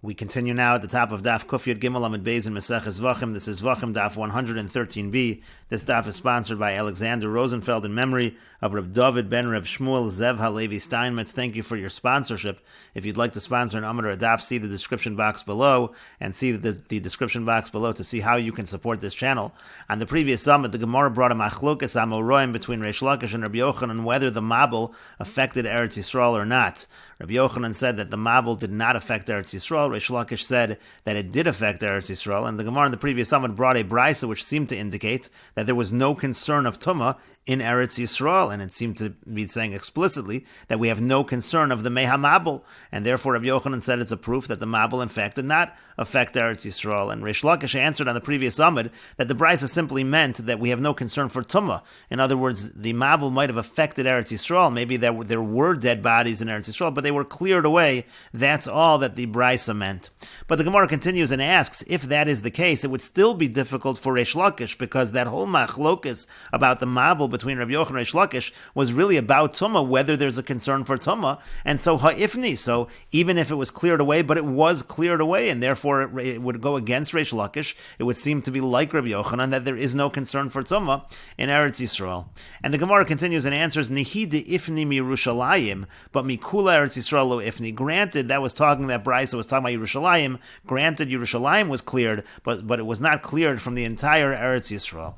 We continue now at the top of Daf Yud Gimel Amid Beis in Meseches Zevachim. This is Zevachim Daf 113b. This Daf is sponsored by Alexander Rosenfeld in memory of Reb David ben Reb Shmuel Zev Halevi Steinmetz. Thank you for your sponsorship. If you'd like to sponsor an Amid or a Daf, see the description box below and see the description box below to see how you can support this channel. On the previous summit, the Gemara brought a machlokas amoroim between Reish Lakish and Rabbi Yochanan whether the Mabul affected Eretz Yisrael or not. Rabbi Yochanan said that the Mabul did not affect Eretz Yisrael. Reish Lakish said that it did affect Eretz Yisrael, and the Gemara in the previous summit brought a brisa which seemed to indicate that there was no concern of Tumah in Eretz Yisrael, and it seemed to be saying explicitly that we have no concern of the Meha Mabul, and therefore Rabbi Yochanan said it's a proof that the Mabul in fact did not affect Eretz Yisrael. And Reish Lakish answered on the previous summit that the brisa simply meant that we have no concern for Tumah. In other words, the Mabul might have affected Eretz Yisrael. Maybe there were dead bodies in Eretz Yisrael, but they were cleared away. That's all that the brisa meant. But the Gemara continues and asks, if that is the case, it would still be difficult for Reish Lakish, because that whole machlokas about the Mabul between Rabbi Yochanan and Reish Lakish was really about Tumah, whether there's a concern for Tumah. And so ha'ifni, so even if it was cleared away, but it was cleared away, and therefore it would go against Reish Lakish, it would seem to be like Rabbi Yochanan, that there is no concern for Tumah in Eretz Yisrael. And the Gemara continues and answers, Nihi de ifni mi Yerushalayim, but mikula Eretz Yisrael lo ifni. Granted, that brisa was talking about Yerushalayim. Granted, Yerushalayim was cleared, but it was not cleared from the entire Eretz Yisrael.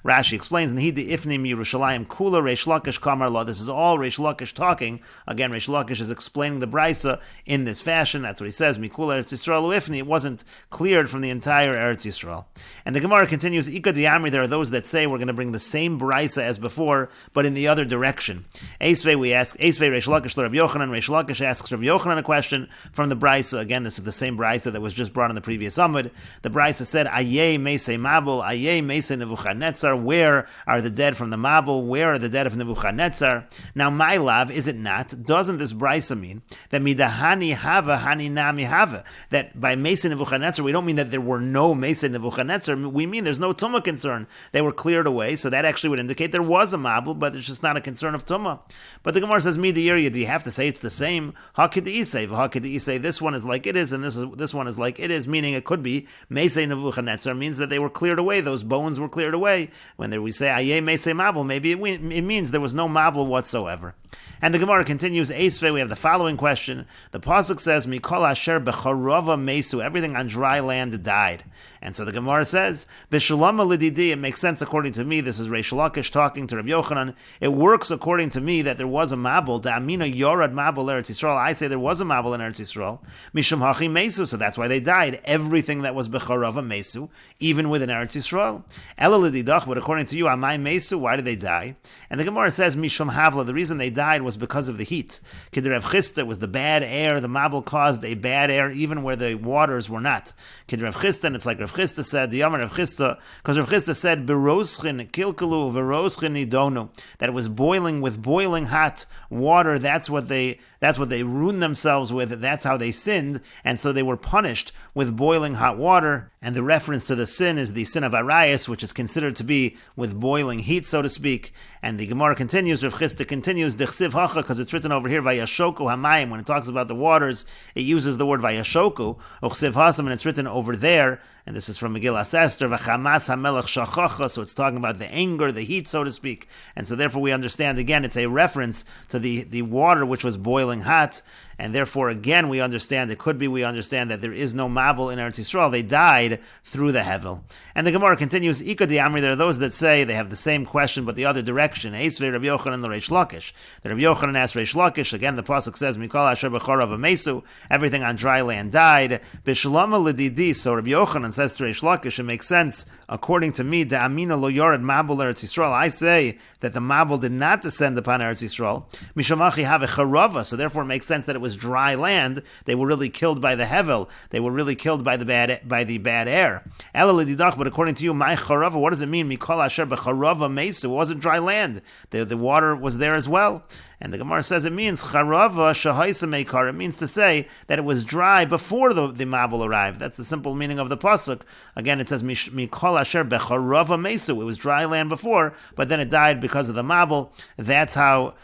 Rashi explains, Nihi de ifni mi Yerushalayim kula Reish Lakish kamar la. This is all Reish Lakish talking. Again, Reish Lakish is explaining the brisa in this fashion. That's what he says, mikula Eretz Yisrael lo ifni. It wasn't cleared from the entire Eretz Yisrael. And the Gemara continues, Ika diamri, there are those that say we're going to bring the same brisa as before, but in the other direction. Eisvei, we ask, Eisvei Reish Lakish Rabbi Yochanan. Reish Lakish asks Rabbi Yochanan a question from the brisa. Again, this is the same brisa that was just brought in the previous Amud. The brisa said, Ayeh Mesei Mabul, Ayeh Mesei Nebuchadnezzar. Where are the dead from the Mabul? Where are the dead of Nebuchadnezzar? Now, my love, is it not? Doesn't this brisa mean that midahani hava hani nami hava? That by Mesei Nebuchadnezzar, we don't mean that there were no Mesei Nebuchadnezzar. We mean there's no Tumah concern. They were cleared away, so that actually would indicate there was a Mabul, but it's just not a concern of Tumah. But the Gemara says, Midiyirya, do you have to say it's the same? Hakidisei, this one is like it is, and this one is like it is, meaning it could be Mesei Nebuchadnezzar, means that they were cleared away, those bones were cleared away. When we say Ayeh Mesei Mabul, maybe it means there was no Mabul whatsoever. And the Gemara continues, Eisvei, we have the following question. The pasuk says, Mikol asher becharova mesu, everything on dry land died. And so the Gemara says, B'shalama lididi, it makes sense according to me, this is Reish Lakish talking to Rabbi Yochanan, it works according to me that there was a Mabul, Da'amina yorad Mabul Eretz Yisrael, I say there was a Mabul in Eretz Yisrael, Mishum hachi mesu, so that's why they died, everything that was becharova mesu, even within Eretz Yisrael. Ela lididach, but according to you, Amai mesu, why did they die? And the Gemara says, Mishum havla, the reason they died was because of the heat. Kid Rav Chisda was the bad air, the Mabul caused a bad air even where the waters were not. Kid Rav Chisda, and it's like Rav Chisda said, the Yamar Rav Chisda, because Rav Chisda said, Beroschin kilkalu veroschin idonu, that it was boiling with boiling hot water, that's what they ruined themselves with, that's how they sinned, and so they were punished with boiling hot water. And the reference to the sin is the sin of Arayas, which is considered to be with boiling heat, so to speak. And the Gemara continues, Rav Chisda continues, Dechsiv hacha, because it's written over here, Vayashoku hamayim, when it talks about the waters, it uses the word Vayashoku, Uchsiv hasam, and it's written over there, and this is from Megillas Esther, Vachamas hamelech shachacha, so it's talking about the anger, the heat, so to speak. And so therefore we understand, again, it's a reference to the water which was boiling hot, and therefore again we understand that there is no Mabul in Eretz Yisrael. They died through the Hevel. And the Gemara continues, Ika diamri, there are those that say they have the same question but the other direction. Eisvei Rabbi Yochanan the Reish Lakish. The Rabbi Yochanan asked Reish Lakish, again the pasuk says, Mikol asher b'chorav mesu, everything on dry land died. B'shalama l'didi, so Rabbi Yochanan says to Reish Lakish, it makes sense according to me, da'amina lo yored Mabul Eretz Yisrael, I say that the Mabul did not descend upon Eretz Yisrael. Mishamachi have a charava, so therefore it makes sense that it was dry land. They were really killed by the Hevel. They were really killed by the bad air. Ela l'didach, but according to you, my charava, what does it mean? Mikol asher b'charava mesu, it wasn't dry land. The water was there as well. And the Gemara says it means charava shahaisa meikar. It means to say that it was dry before the mabul arrived. That's the simple meaning of the pasuk. Again, it says mikol asher becharava mesu. It was dry land before, but then it died because of the mabul. That's how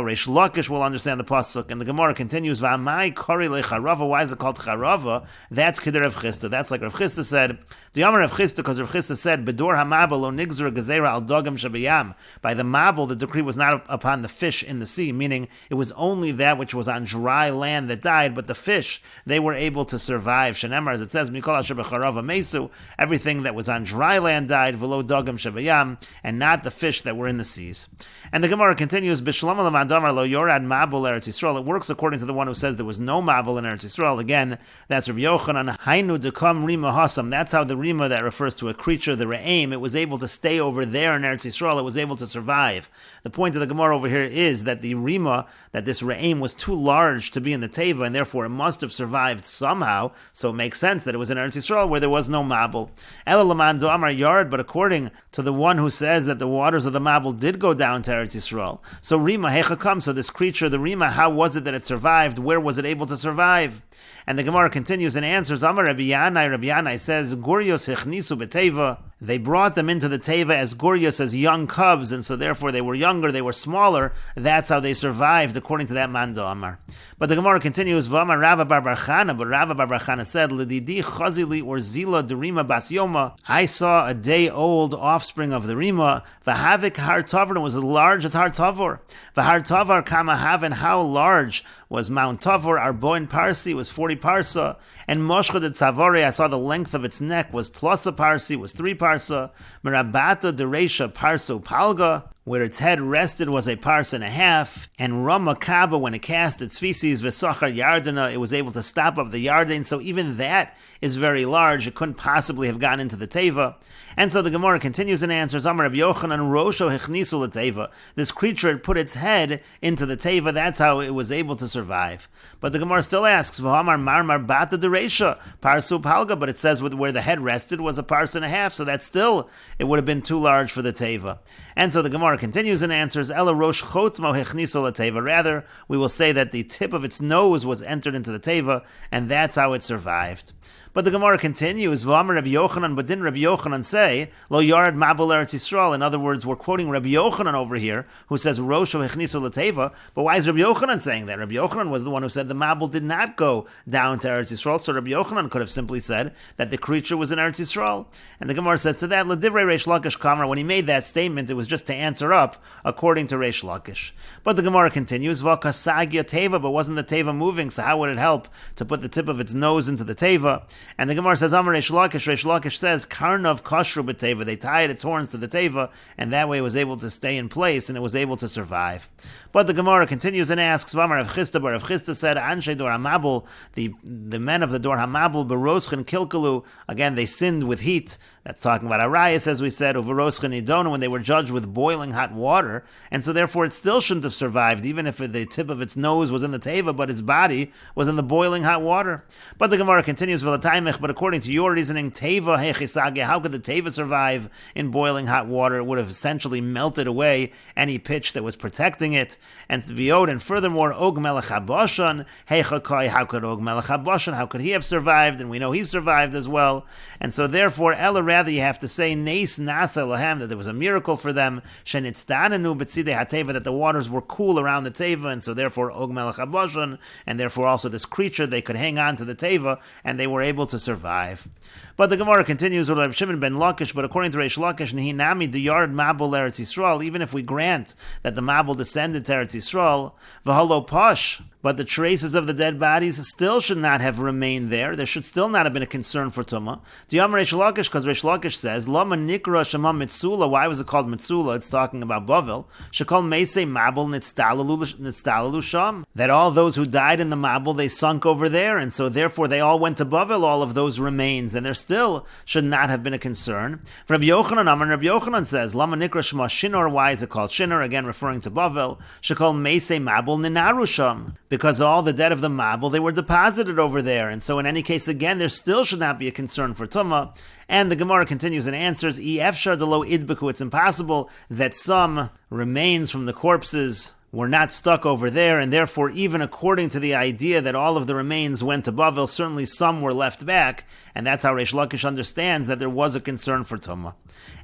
Reish Lakish will understand the pasuk. And the Gemara continues, "V'amai kori lecharava." Why is it called charava? That's keder Rav Chisda. That's like Rav Chisda said. The Yamar Rav Chisda, because Rav Chisda said, "Bedor hamabel lo nigzura gezera al dogam shabayam." By the mabel, the decree was not upon the fish in the sea, meaning it was only that which was on dry land that died, but the fish, they were able to survive. Shenemar, as it says, "Mikol asher becharava mesu." Everything that was on dry land died, v'lo dogam shabayam, and not the fish that were in the seas. And the Gemara continues, "B'shlam lo yorad mabul Eretz Yisrael." It works according to the one who says there was no mabul in Eretz Yisrael. Again, that's Rabbi Yochanan. Hainu dekam rima hasam. That's how the rima that refers to a creature, the re'aim, it was able to stay over there in Eretz Yisrael. It was able to survive. The point of the Gemara over here is that the rima, that this re'aim was too large to be in the teva, and therefore it must have survived somehow. So it makes sense that it was in Eretz Yisrael where there was no mabul. Ela laman do amar yard, but according to the one who says that the waters of the mabul did go down to Eretz Yisrael. So rima hecha kam. So this creature, the rima, how was it that it survived? Where was it able to survive? And the Gemara continues and answers, Amar Rabbi Yanai says, Gurios hechnisu beteva. They brought them into the teva as gurios, as young cubs, and so therefore they were younger, they were smaller. That's how they survived, according to that Manda Amar. But the Gemara continues, V'amar Rava bar bar Chana, but Rava bar bar Chana said, L'didi chazili or zila derima bas yoma. I saw a day-old offspring of the rima, v'havik har tavar, and was as large as har tavor. V'har tavar kama havin, how large was Mount Tavor? Arboin Parsi was 40 parsa, and Moshcha de Tzavore, I saw the length of its neck was Tlasa Parsi, was 3 parsa. Merabata de Reisha Parso Palga, where its head rested was a parsa and a half, and Rama Kaba, when it cast its feces, Vesachar Yardana, it was able to stop up the Yarden, so even that is very large, it couldn't possibly have gone into the Teva. And so the Gemara continues and answers, Amar Rabbi Yochanan, Rosho Hechnisu L'Teva. This creature had put its head into the Teva, that's how it was able to survive. But the Gemara still asks, V'hamar Marmar Bata Deresha, Parsu Palga, but it says where the head rested was a parsa and a half, so that still, it would have been too large for the Teva. And so the Gemara continues and answers, Ela Rosh Chotmo Hechnisu L'Teva. Rather, we will say that the tip of its nose was entered into the Teva, and that's how it survived. But the Gemara continues, V'amar Rabbi Yochanan, but didn't Rabbi Yochanan say, Lo Yard Mabul Eretz Yisrael? In other words, we're quoting Rabbi Yochanan over here, who says, Rosho Hechnisu L'Teva. But why is Rabbi Yochanan saying that? Rabbi Yochanan was the one who said the Mabul did not go down to Eretz Yisrael, so Rabbi Yochanan could have simply said that the creature was in Eretz Yisrael. And the Gemara says to that, L'divrei Reish Lakish Kamar, when he made that statement, it was just to answer up, according to Reish Lakish. But the Gemara continues, V'kasagya Teva, but wasn't the Teva moving, so how would it help to put the tip of its nose into the Teva? And the Gemara says, Amar Reish Lakish says, Karnav Kashru B'Teva, they tied its horns to the Teva, and that way it was able to stay in place, and it was able to survive. But the Gemara continues and asks, V'amar Rav Chisda, but Rav Chisda said, Anshe Dor HaMabul, the men of the Dor HaMabul, Beroschen Kilkalu, again, they sinned with heat. That's talking about Arayas, as we said, Uveroschen Idonu, when they were judged with boiling hot water, and so therefore it still shouldn't have survived, even if the tip of its nose was in the Teva, but its body was in the boiling hot water. But the Gemara continues, V'lataymech, but according to your reasoning, Teva Hechisage, how could the Teva survive in boiling hot water? It would have essentially melted away any pitch that was protecting it. And Viod, and furthermore, Og Melech HaBashan, Heichakai, how could Og Melech HaBashan, how could he have survived? And we know he survived as well. And so therefore, Ella, rather you have to say, Neis Nasa Lahem, that there was a miracle for them, Shenitzdananu B'tzidei HaTeva, that the waters were cool around the Teva, and so therefore Og Melech HaBashan, and therefore also this creature, they could hang on to the Teva, and they were able to survive. But the Gemara continues with Rav Shimon ben Lakish, but according to Reish Lakish, Nehinami Diyard Mabul Eretz Yisrael, even if we grant that the Mabul descended to Eretz Yisrael, V'halo Pash, but the traces of the dead bodies still should not have remained there. There should still not have been a concern for Tumah. Diyam Reish Lakish, because Reish Lakish says, Lama Nikra Shema Mitsula, why was it called Mitsula? It's talking about Bavel. Shekol Meisei Mabul Nitztalalu Sham, that all those who died in the Mabul, they sunk over there, and so therefore they all went to Bavel, all of those remains, and there still should not have been a concern. Rabbi Yochanan says, Lama Nikra Shema Shinor, why is it called Shinor? Again, referring to Bavel. Shekol Meisei Mabul Ninaru Sham, because all the dead of the Mabul, they were deposited over there. And so in any case, again, there still should not be a concern for Tumah. And the Gemara continues and answers, Efshar delo idbeku, it's impossible that some remains from the corpses were not stuck over there, and therefore even according to the idea that all of the remains went to Bavel, certainly some were left back, and that's how Reish Lakish understands that there was a concern for Tumah.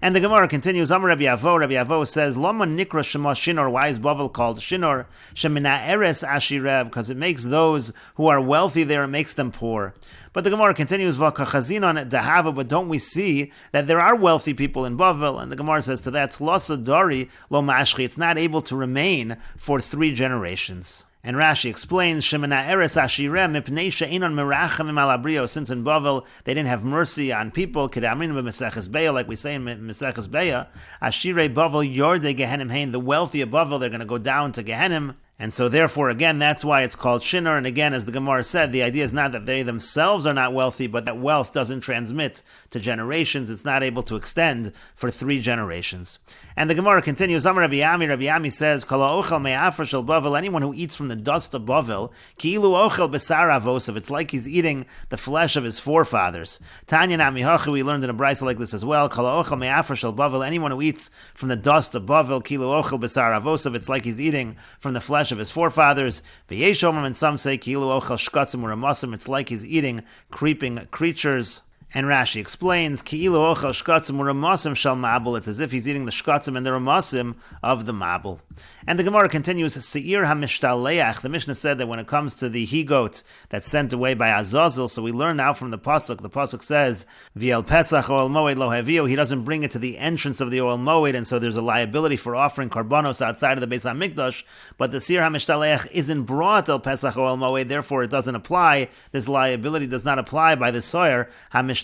And the Gemara continues, Amar Rabbi Avo says, Lama Nikra Shema Shinor, why is Bavel called Shinor? Shemina Eres Ashireb, because it makes those who are wealthy there, it makes them poor. But the Gemara continues, Vakachazinon Dahava, but don't we see that there are wealthy people in Bavel? And the Gemara says to that, Tlasa Dari Lo Mashchi, it's not able to remain for 3 generations. And Rashi explains, Shemina Eres Ashirem Mipnei She'inon Merachamim Al Abrio, since in Bavel they didn't have mercy on people, Kedamin Meseches Beya, like we say in Meseches Beya, Ashirei Bavel Yorde Gehenim Hein, the wealthy of Bavel, they're going to go down to Gehenim. And so therefore, again, that's why it's called Shinor. And again, as the Gemara said, the idea is not that they themselves are not wealthy, but that wealth doesn't transmit to generations. It's not able to extend for 3 generations. And the Gemara continues, Amar Rabbi Yami says, Kala ochel me'afar shel Bavel, anyone who eats from the dust of Bavel, ki'ilu ochel besar avosav, it's like he's eating the flesh of his forefathers. Tanya nami hachi, we learned in a brisa like this as well, Kala ochel me'afar shel Bavel, anyone who eats from the dust of Bavel, ki'ilu ochel besar avosav, it's like he's eating from the flesh of his forefathers. V'yeshomim, and some say ki'ilu ochel shkatzim or amasim, it's like he's eating creeping creatures. And Rashi explains, Ki'ilu ochel shkatzim uramasim shal mabul, it's as if he's eating the shkatzim and the ramasim of the mabul. And the Gemara continues, Seir ha-mishtaleach, the Mishnah said that when it comes to the he-goat that's sent away by Azazel, so we learn now from the Pasuk says, V'el pesach oel moed lo havio, he doesn't bring it to the entrance of the oel moed, and so there's a liability for offering karbanos outside of the Beis HaMikdash, but the Seir ha-mishtaleach isn't brought el pesach oel moed, therefore it doesn't apply, this liability does not apply by the Soyer ha-mishtaleach.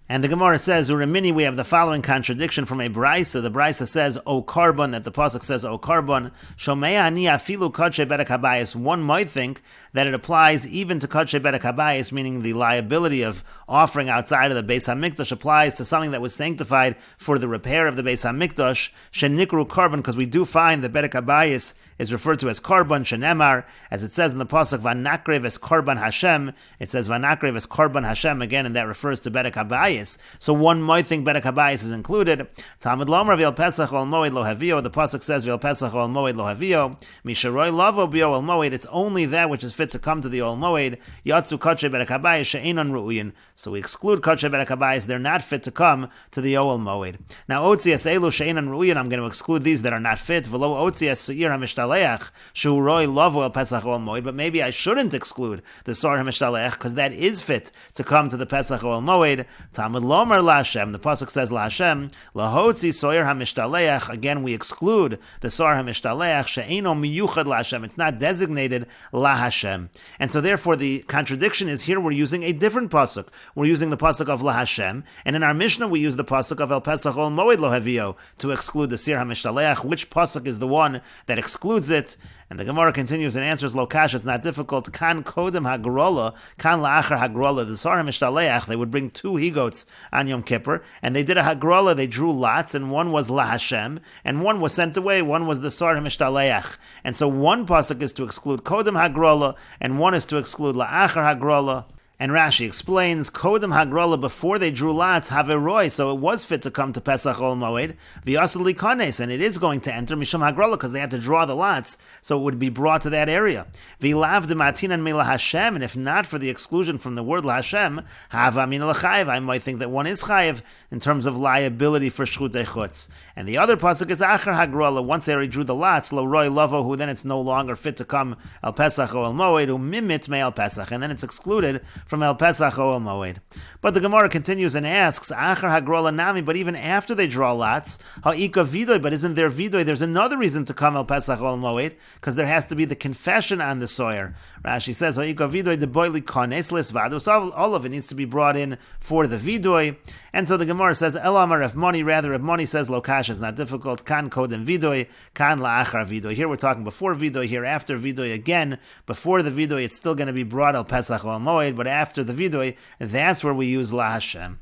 And the Gemara says, Urimini, we have the following contradiction from a Brisa. The Brisa says, O Karban, that the Pasuk says, O Karban, Shomea ani afilu kadshe bedek habayis. One might think that it applies even to kadshe bedek habayis, meaning the liability of offering outside of the Beis HaMikdash applies to something that was sanctified for the repair of the Beis HaMikdash, shenikru Karban, because we do find that bedek habayis is referred to as Karban, shenemar, as it says in the Pasuk, Vanakrev es Karban Hashem, it says Vanakrev es Karban Hashem again, and that refers to bedek habayis. So one might think bedek habayis is included. Talmud Lomer v'el pesach ol moed lo havio. The pasuk says v'el pesach ol moed lo havio. Misharoi lavo bio ol moed. It's only that which is fit to come to the ol moed. Yatsu kadshe bedek habayis she'enon ru'uyin. So we exclude kadshe bedek habayis. They're not fit to come to the ol moed. Now otzias elu she'enon ru'uyin. I'm going to exclude these that are not fit. V'lo otzias su'ir hamishtaleach she'uroi lavo el pesach ol moed. But maybe I shouldn't exclude the sar hamishtaleach because that is fit to come to the pesach ol moed. Talmud Lomer LaHashem, the pasuk says LaHashem, Lahotzi Soyer HaMishtaleach, again we exclude the Soyer HaMishtaleach, She'eno Miyuchad LaHashem, it's not designated LaHashem. And so therefore the contradiction is here we're using a different pasuk. We're using the pasuk of LaHashem, and in our Mishnah we use the pasuk of El Pesach Ol Moed Lo Havio to exclude the Sir HaMishtaleach. Which pasuk is the one that excludes it? And the Gemara continues and answers Lokash, it's not difficult. Kan Kodem Hagrola, Kan La'achar Hagrola, the Sar HaMishtaleach, they would bring 2 he-goats on Yom Kippur, and they did a Hagrola, they drew lots, and one was LaHashem, and one was sent away, one was the Sar HaMishtaleach. And so one pasuk is to exclude Kodem Hagrola, and one is to exclude La'achar Hagrola. And Rashi explains, Kodem Hagrola, before they drew lots, Haveroi, so it was fit to come to Pesach Ol Moed, V'yasel Likanes, and it is going to enter Mishum Hagrola, because they had to draw the lots, so it would be brought to that area. V'lav dematinan mi LaHashem, and if not for the exclusion from the word LaHashem, Hava min l'chayev, I might think that one is chayev in terms of liability for Shchutei Chutz. And the other pasuk is Achar Hagrola, once they already drew the lots, Lo Roi Lovo, who then it's no longer fit to come El Pesach Ol Moed, who mimit me El Pesach, and then it's excluded from El Pesach or El Moed. But the Gemara continues and asks, Achar Hagrola Nami, but even after they draw lots, Ha'ika Vidoy, but isn't there Vidoy? There's another reason to come El Pesach or El Moed, because there has to be the confession on the Soyer. Rashi says, Ha'ika Vidoy de Boili Kones Les Vadus, all of it needs to be brought in for the Vidoy. And so the Gemara says, Elamar if money, rather if money says Lokash is not difficult, Kan Kodem Vidoy, Kan La'achar Vidoy. Here we're talking before Vidoy, here after Vidoy again. Before the Vidoy, it's still going to be brought El Pesach or El Moed, but after the Vidoy, that's where we use LaHashem.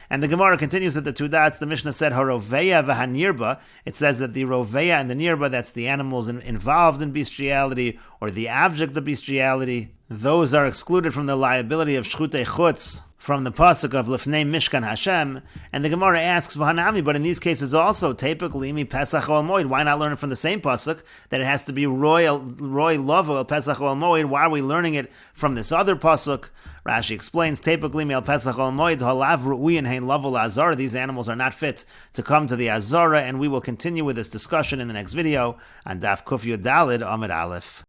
And the Gemara continues at the 2 dots. The Mishnah said, Haroveya v'hanirba. It says that the Roveya and the Nirba, that's the animals involved in bestiality, or the object of bestiality, those are excluded from the liability of Shchutei Chutz from the pasuk of Lifnei Mishkan Hashem, and the Gemara asks V'hanami, but in these cases also typically mi Pesach Ol Moed. Why not learn it from the same pasuk that it has to be Roy Lovo El Pesach Ol Moed? Why are we learning it from this other pasuk? Rashi explains, typically mi El Pesach Ol Moed Halav Ru'uyin Hein Lovo Azara. These animals are not fit to come to the Azara, and we will continue with this discussion in the next video on Daf Kuf Yud Dalid Amid Aleph.